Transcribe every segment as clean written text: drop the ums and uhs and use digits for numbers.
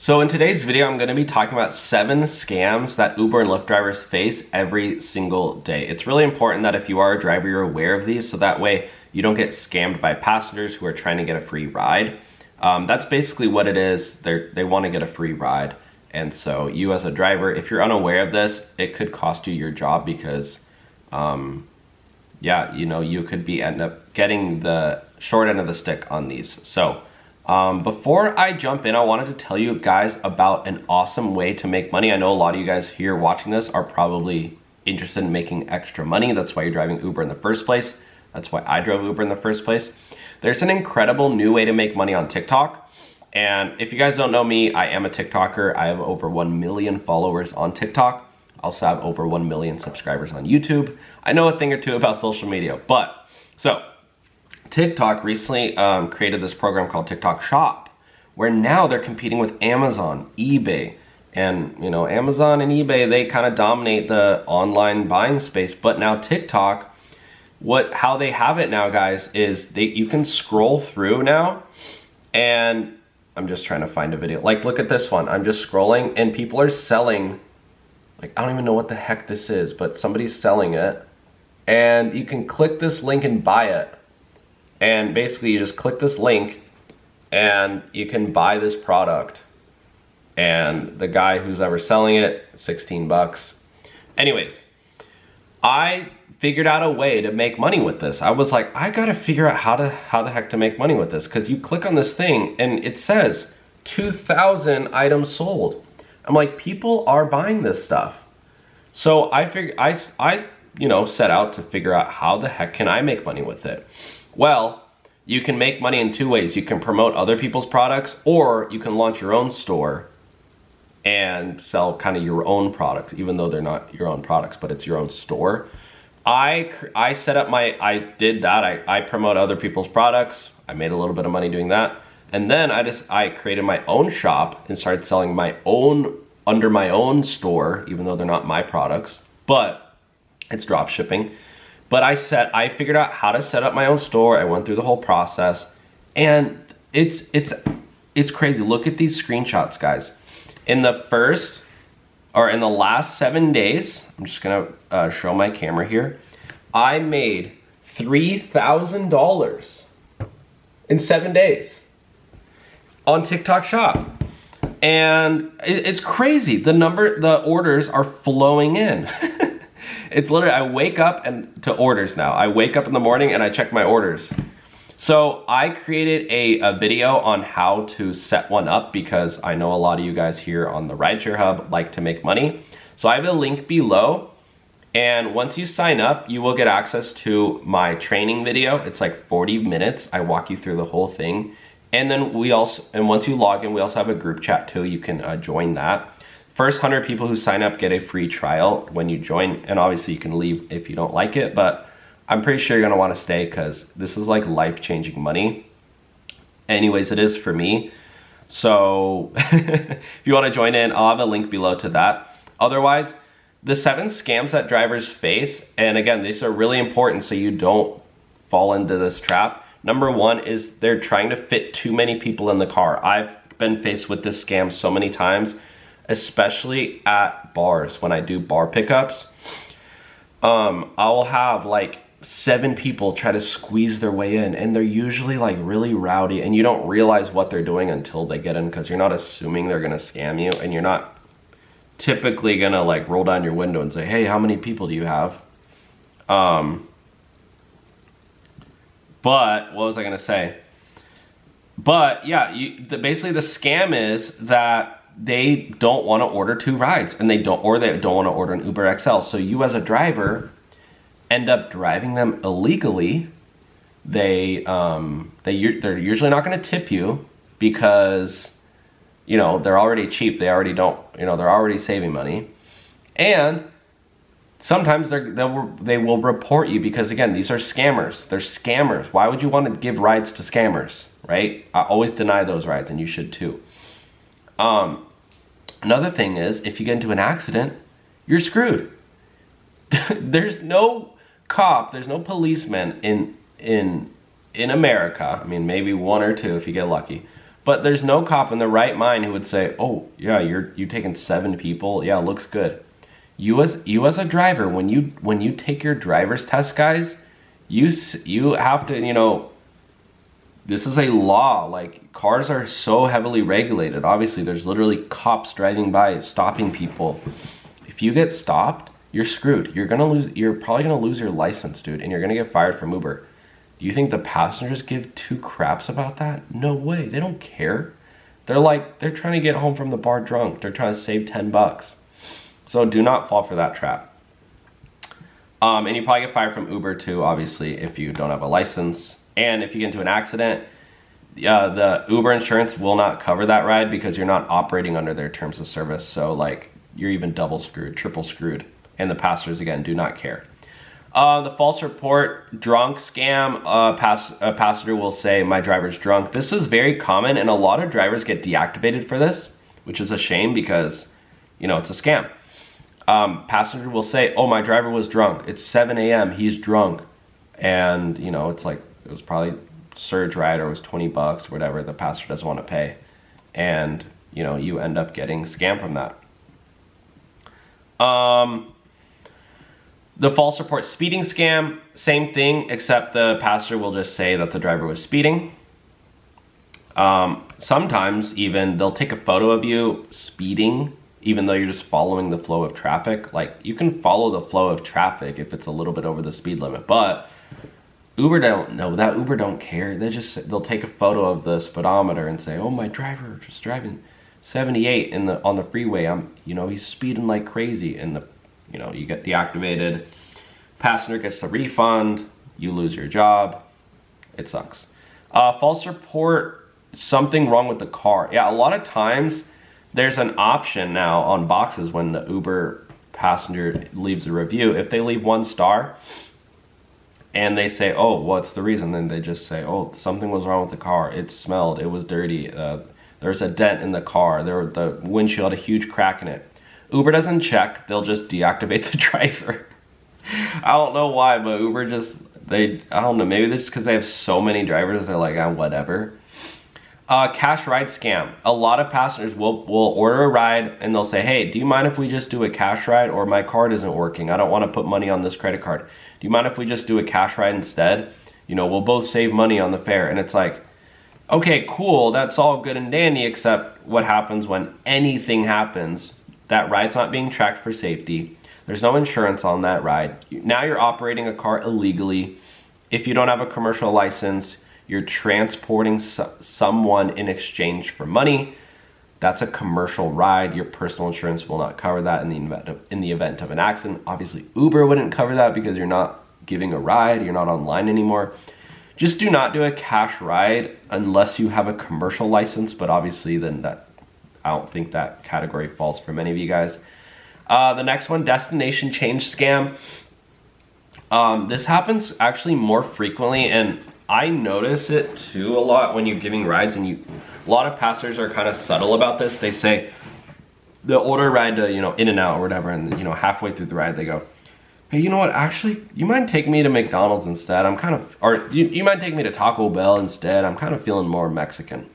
So in today's video, I'm going to be talking about 7 scams that Uber and Lyft drivers face every single day. It's really important that if you are a driver, you're aware of these so that way you don't get scammed by passengers who are trying to get a free ride. That's basically what it is. They want to get a free ride. And so you as a driver, if you're unaware of this, it could cost you your job because, you could end up getting the short end of the stick on these. So before I jump in, I wanted to tell you guys about an awesome way to make money. I know a lot of you guys here watching this are probably interested in making extra money. That's why you're driving Uber in the first place. That's why I drove Uber in the first place. There's an incredible new way to make money on TikTok. And if you guys don't know me, I am a TikToker. I have over 1 million followers on TikTok. I also have over 1 million subscribers on YouTube. I know a thing or two about social media, TikTok recently created this program called TikTok Shop, where now they're competing with Amazon, eBay, and Amazon and eBay, they kind of dominate the online buying space. But now TikTok, how they have it now, guys, is you can scroll through now, and I'm just trying to find a video. Like, look at this one. I'm just scrolling, and people are selling. Like, I don't even know what the heck this is, but somebody's selling it, and you can click this link and buy it. And basically you just click this link and you can buy this product. And the guy who's ever selling it, 16 bucks. Anyways, I figured out a way to make money with this. I was like, I gotta figure out how the heck to make money with this. Cause you click on this thing and it says 2,000 items sold. I'm like, people are buying this stuff. So I figured, I set out to figure out how the heck can I make money with it. Well, you can make money in 2 ways. You can promote other people's products, or you can launch your own store and sell kind of your own products, even though they're not your own products, but it's your own store. I did that. I promote other people's products. I made a little bit of money doing that. And then I created my own shop and started selling under my own store, even though they're not my products, but it's drop shipping. But I figured out how to set up my own store. I went through the whole process, and it's crazy. Look at these screenshots, guys. In the last 7 days, I'm just gonna show my camera here. I made $3,000 in 7 days on TikTok Shop, and it's crazy. The orders are flowing in. It's literally, I wake up to orders now. I wake up in the morning and I check my orders. So I created a video on how to set one up because I know a lot of you guys here on the Rideshare Hub like to make money. So I have a link below, and once you sign up, you will get access to my training video. It's like 40 minutes. I walk you through the whole thing. And then once you log in, we also have a group chat too. You can join that. First 100 people who sign up get a free trial when you join, and obviously you can leave if you don't like it, but I'm pretty sure you're gonna wanna stay because this is like life-changing money. Anyways, it is for me. So if you wanna join in, I'll have a link below to that. Otherwise, the 7 scams that drivers face, and again, these are really important so you don't fall into this trap. Number 1 is they're trying to fit too many people in the car. I've been faced with this scam so many times, especially at bars. When I do bar pickups, I'll have like 7 people try to squeeze their way in, and they're usually like really rowdy, and you don't realize what they're doing until they get in because you're not assuming they're gonna scam you, and you're not typically gonna like roll down your window and say, hey, how many people do you have? But what was I gonna say? But yeah, basically the scam is that they don't want to order 2 rides, and they don't want to order an Uber XL. So you as a driver end up driving them illegally. They're usually not going to tip you because they're already cheap. They're already saving money, and sometimes they will report you because, again, these are scammers. They're scammers. Why would you want to give rides to scammers, right? I always deny those rides, and you should too. Another thing is, if you get into an accident, you're screwed. There's no cop, there's no policeman in America. I mean, maybe 1 or 2 if you get lucky. But there's no cop in the right mind who would say, oh yeah, you taking 7 people, yeah, looks good. You as a driver, when you take your driver's test, guys, you have to, you know, this is a law. Like, cars are so heavily regulated. Obviously, there's literally cops driving by stopping people. If you get stopped, you're screwed. You're probably gonna lose your license, dude, and you're gonna get fired from Uber. Do you think the passengers give 2 craps about that? No way. They don't care. They're trying to get home from the bar drunk. They're trying to save 10 bucks. So do not fall for that trap. And you probably get fired from Uber too, obviously, if you don't have a license. And if you get into an accident, the Uber insurance will not cover that ride because you're not operating under their terms of service. So like, you're even double screwed, triple screwed. And the passengers, again, do not care. The false report drunk scam, a passenger will say, my driver's drunk. This is very common, and a lot of drivers get deactivated for this, which is a shame because, you know, it's a scam. Passenger will say, oh, my driver was drunk. It's 7 a.m. He's drunk. And, you know, it's like, it was probably surge ride or it was 20 bucks or whatever the passenger doesn't want to pay. And, you know, you end up getting scammed from that. The false report speeding scam, same thing, except the passenger will just say that the driver was speeding. Sometimes even they'll take a photo of you speeding, even though you're just following the flow of traffic. Like, you can follow the flow of traffic if it's a little bit over the speed limit, but Uber don't know that. Uber don't care. They'll take a photo of the speedometer and say, oh, my driver just driving 78 on the freeway. You know, he's speeding like crazy, and you know, you get deactivated. Passenger gets the refund. You lose your job. It sucks. False report, something wrong with the car. Yeah, a lot of times there's an option now on boxes when the Uber passenger leaves a review. If they leave 1 star and they say, oh, what's the reason? Then they just say, oh, something was wrong with the car. It smelled. It was dirty. There's a dent in the car. The windshield had a huge crack in it. Uber doesn't check. They'll just deactivate the driver. I don't know why, but Uber I don't know, maybe this is because they have so many drivers, they're like, whatever. Cash ride scam. A lot of passengers will order a ride and they'll say, hey, do you mind if we just do a cash ride, or my card isn't working? I don't want to put money on this credit card. Do you mind if we just do a cash ride instead? You know, we'll both save money on the fare. And it's like, okay, cool, that's all good and dandy, except what happens when anything happens? That ride's not being tracked for safety. There's no insurance on that ride. Now you're operating a car illegally. If you don't have a commercial license, you're transporting someone in exchange for money. That's a commercial ride. Your personal insurance will not cover that in the event of an accident. Obviously, Uber wouldn't cover that because you're not giving a ride. You're not online anymore. Just do not do a cash ride unless you have a commercial license, but obviously then I don't think that category falls for many of you guys. The next one, destination change scam. This happens actually more frequently, and I notice it too a lot when you're giving rides, and a lot of passengers are kind of subtle about this. They say they'll order a ride to, you know, In-N-Out or whatever, and you know, halfway through the ride they go, hey, you know what, actually, you mind taking me to McDonald's instead? Or you mind taking me to Taco Bell instead? I'm kind of feeling more Mexican,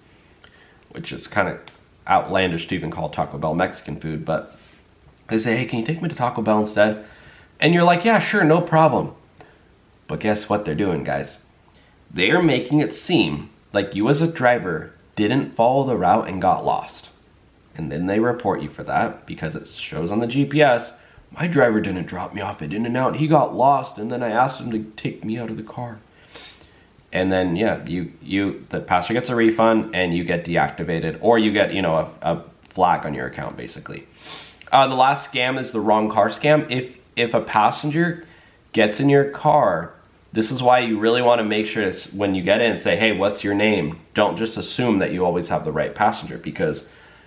which is kind of outlandish to even call Taco Bell Mexican food, but they say, hey, can you take me to Taco Bell instead? And you're like, yeah, sure, no problem. But guess what they're doing, guys? They are making it seem like you as a driver didn't follow the route and got lost. And then they report you for that because it shows on the GPS, my driver didn't drop me off at In-N-Out, he got lost, and then I asked him to take me out of the car. And then, yeah, the passenger gets a refund and you get deactivated, or you get, you know, a flag on your account, basically. The last scam is the wrong car scam. If a passenger gets in your car, this is why you really want to make sure when you get in, say, hey, what's your name? Don't just assume that you always have the right passenger, because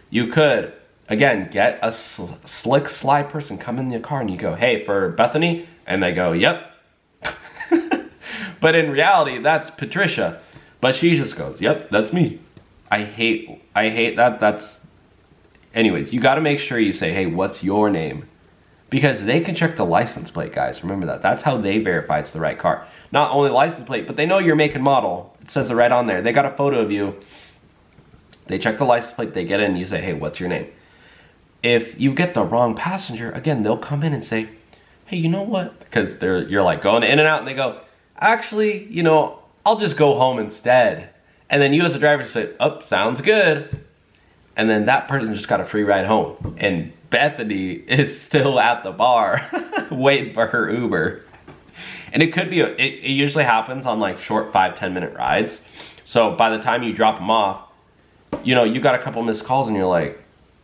you could, again, get a slick, sly person come in the car and you go, hey, for Bethany? And they go, yep. But in reality, that's Patricia. But she just goes, yep, that's me. I hate that. Anyways, you got to make sure you say, hey, what's your name? Because they can check the license plate, guys. Remember that. That's how they verify it's the right car. Not only license plate, but they know your make and model. It says it right on there. They got a photo of you. They check the license plate, they get in, and you say, hey, what's your name? If you get the wrong passenger, again, they'll come in and say, hey, you know what? Because you're like going in and out, and they go, actually, you know, I'll just go home instead. And then you as a driver say, oh, sounds good. And then that person just got a free ride home. And Bethany is still at the bar waiting for her Uber. And it could be, it usually happens on like short 5-10 minute rides. So by the time you drop them off, you know, you got a couple missed calls and you're like,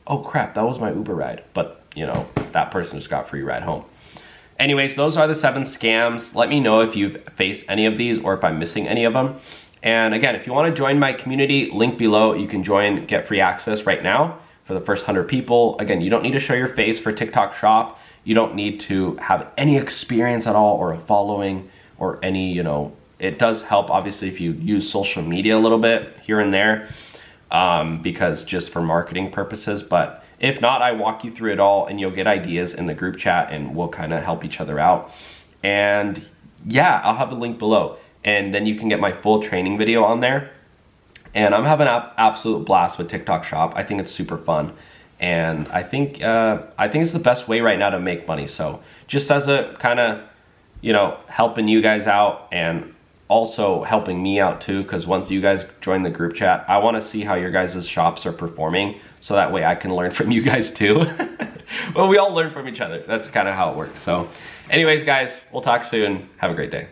oh crap, that was my Uber ride. But you know, that person just got free ride home. Anyways, those are the 7 scams. Let me know if you've faced any of these or if I'm missing any of them. And again, if you want to join my community, link below, you can join, get free access right now for the first 100 people. Again, you don't need to show your face for TikTok Shop. You don't need to have any experience at all or a following or any, you know, it does help obviously if you use social media a little bit here and there because just for marketing purposes. But if not, I walk you through it all and you'll get ideas in the group chat and we'll kind of help each other out. And yeah, I'll have a link below. And then you can get my full training video on there. And I'm having an absolute blast with TikTok Shop. I think it's super fun. And I think it's the best way right now to make money. So just as a kind of, you know, helping you guys out and also helping me out too, because once you guys join the group chat, I want to see how your guys' shops are performing. So that way I can learn from you guys too. Well, we all learn from each other. That's kind of how it works. So anyways, guys, we'll talk soon. Have a great day.